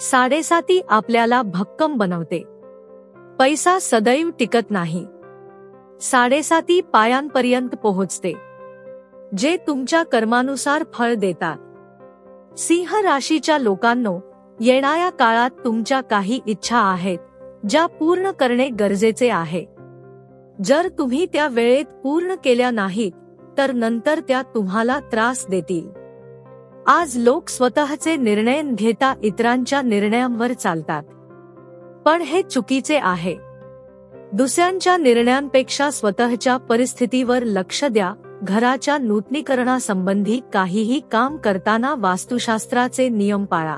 साडेसाती आपल्याला भक्कम बनवते. पैसा सदैव टिकत नाही. साडेसाती पायांपर्यंत पोहोचते, जे तुमच्या कर्मानुसार फळ देतात. सिंह राशीच्या लोकांनो, येणाऱ्या काळात तुमच्या काही इच्छा आहेत ज्या पूर्ण करणे गरजेचे आहे. जर तुम्ही त्या वेळेत पूर्ण केल्या नाहीत तर नंतर त्या तुम्हाला त्रास देतील. आज लोक स्वतःचे निर्णय घेता इतरांच्या निर्णयांवर चालतात, पण हे चुकीचे आहे. दुसऱ्यांच्या निर्णयांपेक्षा स्वतःच्या परिस्थितीवर लक्ष द्या. घराच्या नूतनीकरणासंबंधी काहीही काम करताना वास्तुशास्त्राचे नियम पाळा.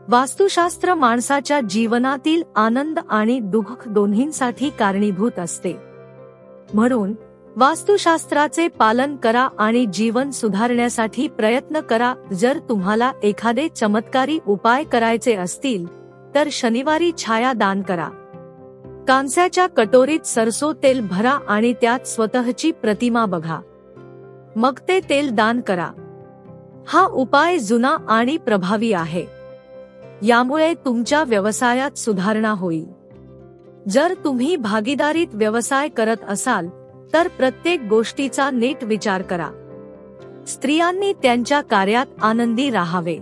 वास्तुशास्त्र माणसाच्या जीवनातील आनंद आणि दुःख दोन्हींसाठी कारणीभूत असते. म्हणून वास्तुशास्त्राचे पालन करा आणि जीवन सुधारण्यासाठी प्रयत्न करा. जर तुम्हाला एखादे चमत्कारी उपाय करायचे असतील तर शनिवारी छाया दान करा. कांस्याच्या कटोरीत सरसो तेल भरा आणि त्यात स्वतःची प्रतिमा बघा, मग ते तेल दान करा. हा उपाय जुना आणि प्रभावी आहे. यामुळे तुमच्या व्यवसायात सुधारणा होईल. जर तुम्ही भागीदारीत व्यवसाय करत असाल तर प्रत्येक गोष्टीचा नीट विचार करा. स्त्रियांनी त्यांच्या कार्यात आनंदी राहावे.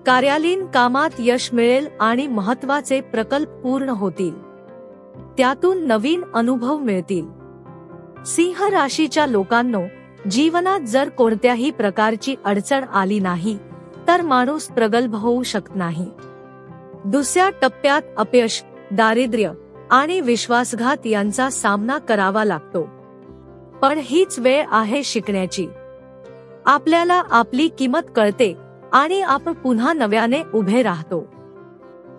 कार्यालयीन कामात यश मिळेल आणि महत्त्वाचे प्रकल्प पूर्ण होतील. त्यातून नवीन अनुभव मिळतील. सिंह राशीच्या लोकांनो, जीवनात जर कोणत्याही प्रकारची अडचण आली नाही तर माणूस प्रगल्भ होऊ शकत नाही. दुसऱ्या टप्प्यात अपयश, दारिद्र्य आणि विश्वासघात यांचा सामना करावा लागतो. पण हीच वेळ आहे शिकण्याची. आपल्याला आपली किंमत कळते आणि आपण पुन्हा नव्याने उभे राहतो.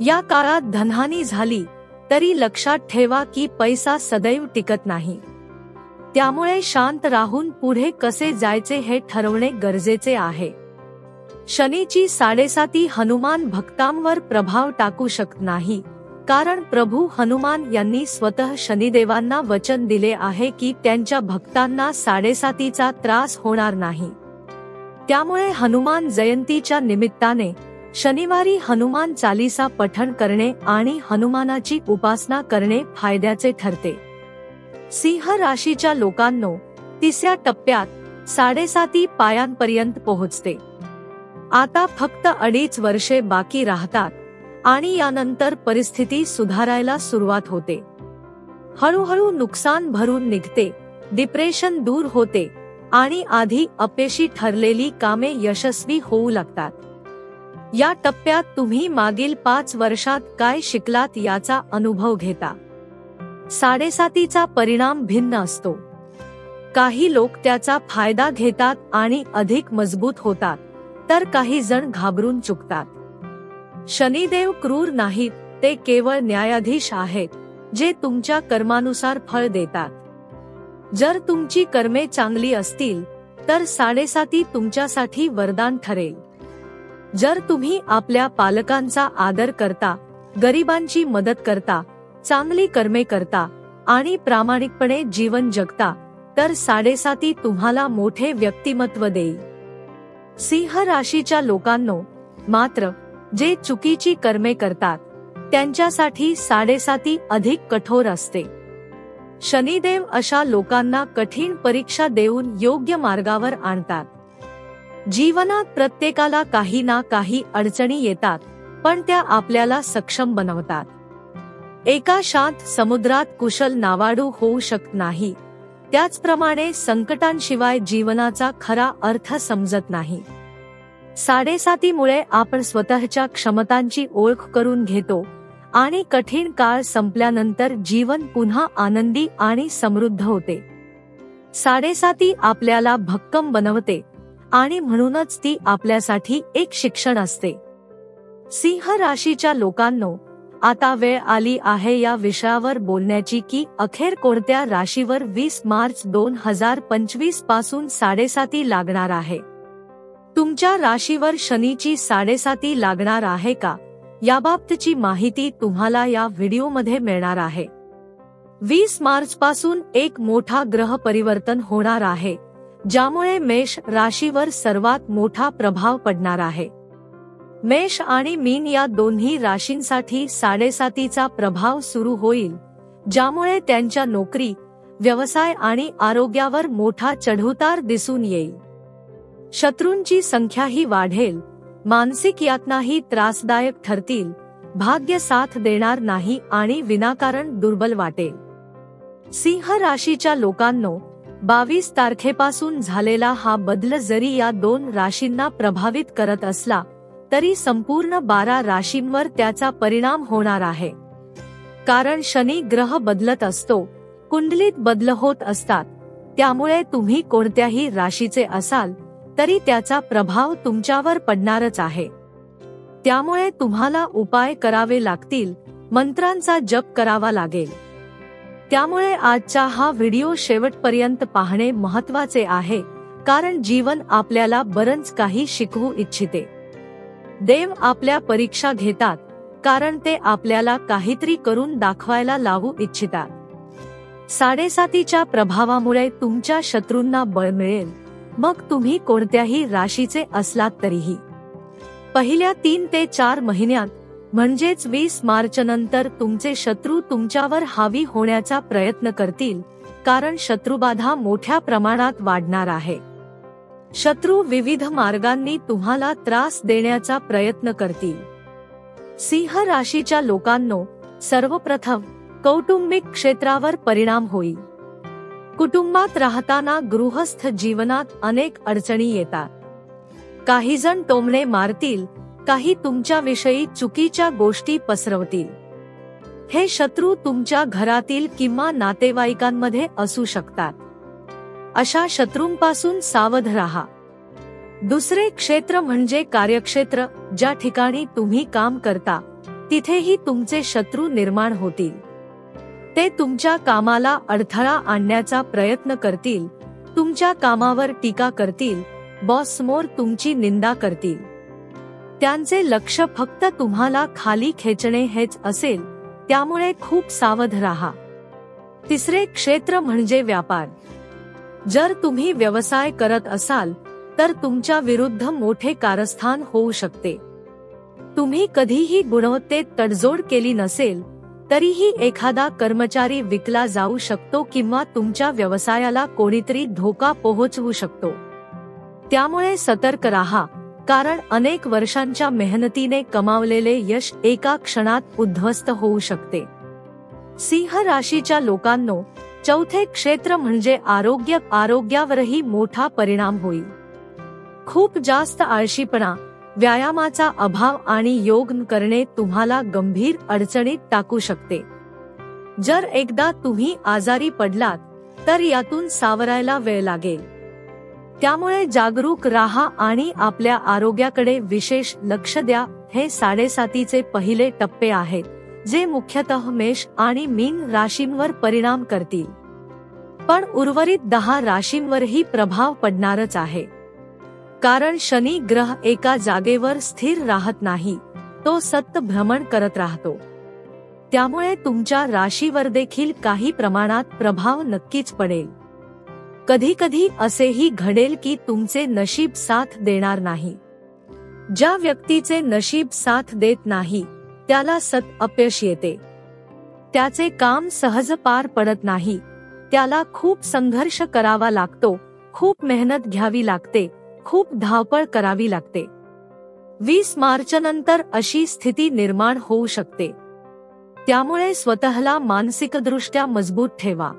या काळात धनहानी झाली तरी लक्षात ठेवा की पैसा सदैव टिकत नाही. त्यामुळे शांत राहून पुढे कसे जायचे हे ठरवणे गरजेचे आहे. शनीची साडेसाती हनुमान भक्तांवर प्रभाव टाकू शकत नाही, कारण प्रभू हनुमान यांनी स्वतः शनिदेवांना वचन दिले आहे की त्यांच्या भक्तांना साडेसातीचा त्रास होणार नाही. त्यामुळे हनुमान जयंतीच्या निमित्ताने शनिवारी हनुमान चालीसा पठण करणे आणि हनुमानाची उपासना करणे फायद्याचे ठरते. सिंह राशीच्या लोकांनो, तिसऱ्या टप्प्यात साडेसाती पायांपर्यंत पोहोचते. आता फक्त 2.5 वर्षे बाकी राहतात आणि यानंतर परिस्थिती सुधारायला सुरुवात होते. हळूहळू नुकसान भरून निघते, डिप्रेशन दूर होते आणि आधी अपयशी ठरलेली कामे यशस्वी होऊ लागतात. या टप्प्यात तुम्ही मागील 5 वर्षात काय शिकलात याचा अनुभव घेता. साडेसातीचा परिणाम भिन्न असतो. काही लोक त्याचा फायदा घेतात आणि अधिक मजबूत होतात, तर काही जण घाबरून चुकतात. शनिदेव क्रूर नाहीत, ते केवळ न्यायाधीश आहेत जे तुमच्या कर्मानुसार फळ देतात. जर तुमची कर्मे चांगली असतील तर साडेसाती तुमच्यासाठी वरदान ठरेल. जर तुम्ही आपल्या पालकांचा आदर करता, गरिबांची मदत करता, चांगली कर्मे करता आणि प्रामाणिकपणे जीवन जगता तर साडेसाती तुम्हाला मोठे व्यक्तिमत्व देईल. सिंह राशीच्या लोकांनो, मात्र जे चुकीची कर्मे करतात त्यांच्यासाठी साडेसाती अधिक कठोर असते. शनिदेव अशा लोकांना कठीण परीक्षा देऊन योग्य मार्गावर आणतात. जीवनात प्रत्येकाला काही ना काही अडचणी येतात, पण त्या आपल्याला सक्षम बनवतात. एका शांत समुद्रात कुशल नावाडू होऊ शकत नाही, त्याचप्रमाणे संकटांशिवाय जीवनाचा खरा अर्थ समजत नाही. साडेसातीमुळे आपण स्वतःच्या क्षमतांची ओळख करून घेतो आणि कठीण काळ संपल्यानंतर जीवन पुन्हा आनंदी आणि समृद्ध होते. साडेसाती आपल्याला भक्कम बनवते आणि म्हणूनच ती आपल्यासाठी एक शिक्षण असते. सिंह राशीच्या लोकांनो, आता वेळ आली आहे या विषयावर बोलण्याची की अखेर कोणत्या राशीवर 20 मार्च 2025 पासून साडेसाती लागणार आहे. तुमच्या राशीवर शनीची साडेसाती लागणार आहे का, याबाबतची माहिती तुम्हाला या व्हिडिओमध्ये मिळणार आहे. 20 मार्च पासून एक मोठा ग्रह परिवर्तन होणार आहे, ज्यामुळे मेष राशीवर सर्वात मोठा प्रभाव पडणार आहे. मेष आणि मीन या दोन्ही राशींसाठी 7.5चा प्रभाव सुरू होईल, ज्यामुळे त्यांच्या नोकरी, व्यवसाय आणि आरोग्यावर मोठा चढउतार दिसून येईल. शत्रूंची संख्याही वाढेल, मानसिक यातनाही त्रासदायक ठरतील, भाग्य साथ देणार नाही आणि विनाकारण दुर्बल वाटेल. सिंह राशीच्या लोकांनो, 22 तारखेपासून झालेला हा बदल जरी या 2 राशींना प्रभावित करत असला तरी संपूर्ण 12 राशींवर त्याचा परिणाम होणार आहे. कारण शनी ग्रह बदलत असतो, कुंडलीत बदल होत असतात, त्यामुळे तुम्ही कोणत्याही राशीचे असाल तरी त्याचा प्रभाव तुमच्यावर पडणारच आहे. त्यामुळे तुम्हाला उपाय करावे लागतील, मंत्रांचा जप करावा लागेल. त्यामुळे आजचा हा व्हिडिओ शेवटपर्यंत पाहणे महत्त्वाचे आहे, कारण जीवन आपल्याला बरंच काही शिकवू इच्छिते. देव आपल्या परीक्षा घेतात, कारण ते आपल्याला काहीतरी करून दाखवायला लावू इच्छितात. 7.5च्या प्रभावामुळे तुमच्या शत्रूंना बळ मिळेल, मग तुम्ही कोणत्याही राशीचे असलात तरीही. पहिल्या 3 ते 4 महिन्यात म्हणजेच 20 मार्चनंतर तुमचे शत्रू तुमच्यावर हावी होण्याचा प्रयत्न करतील, कारण शत्रुबाधा मोठ्या प्रमाणात वाढणार आहे. शत्रू विविध मार्गांनी तुम्हाला त्रास देण्याचा प्रयत्न करतील. सिंह राशीच्या लोकांनो, सर्वप्रथम कौटुंबिक क्षेत्रावर परिणाम होईल. कुटुंबात राहताना गृहस्थ जीवनात अनेक अडचणी येतात. काही जण टोमणे मारतील, काही तुमच्याविषयी चुकीच्या गोष्टी पसरवतील. हे शत्रू तुमच्या घरातील किंवा नातेवाईकांमध्ये असू शकतात. अशा शत्रूंपासून सावध राहा. दुसरे क्षेत्र म्हणजे कार्यक्षेत्र. ज्या ठिकाणी तुम्ही काम करता तिथेही तुमचे शत्रू निर्माण होतील. ते तुमच्या कामाला अडथळा आणण्याचा प्रयत्न करतील, तुमच्या कामावर टीका करतील, बॉससमोर तुमची निंदा करतील. त्यांचे लक्ष फक्त तुम्हाला खाली खेचणे हेच असेल, त्यामुळे खूप सावध राहा. तिसरे क्षेत्र म्हणजे व्यापार. जर तुम्ही व्यवसाय करत असाल तर तुमच्या विरुद्ध मोठे कारस्थान होऊ शकते. तुम्ही कधीही गुणवत्तेत तडजोड केली नसेल तरीही एखादा कर्मचारी विकला जाऊ शकतो किंवा तुमच्या व्यवसायाला कोणीतरी धोका पोहोचवू शकतो. त्यामुळे सतर्क राहा, कारण अनेक वर्षांच्या मेहनतीने कमावलेले यश एका क्षणात उद्ध्वस्त होऊ शकते. सिंह राशीच्या लोकांनो, चौथे क्षेत्र म्हणजे आरोग्य. आरोग्यावरही मोठा परिणाम होईल. खूप जास्त आळशीपणा, व्यायामाचा अभाव आणि योग करणे तुम्हाला गंभीर अडचणीत टाकू शकते. जर एकदा तुम्ही आजारी पडलात तर यातून सावरायला वेळ लागेल. त्यामुळे जागरूक राहा आणि आपल्या आरोग्याकडे विशेष लक्ष द्या. हे 7.5चे पहिले टप्पे आहेत, जे मुख्यतः मेष आणि मीन राशींवर परिणाम करतील. पण उर्वरित 10 राशींवरही प्रभाव पडणारच आहे. कारण शनी ग्रह एका जागेवर स्थिर राहत नाही, तो सतत भ्रमण करत राहतो. त्यामुळे तुमच्या राशीवर देखील काही प्रमाणात प्रभाव नक्कीच पडेल. कधी-कधी असेही घडेल की तुमचे नशीब साथ देणार नाही. ज्या व्यक्तीचे नशीब साथ देत नाही त्याला सतत अपयश येते. त्याचे काम सहज पार पडत नाही, त्याला खूप संघर्ष करावा लागतो, खूप मेहनत घ्यावी लागते, खूप धावपळ करावी लागते. 20 मार्चनंतर अशी स्थिती निर्माण होऊ शकते. त्यामुळे स्वतःला मानसिकदृष्ट्या मजबूत ठेवा.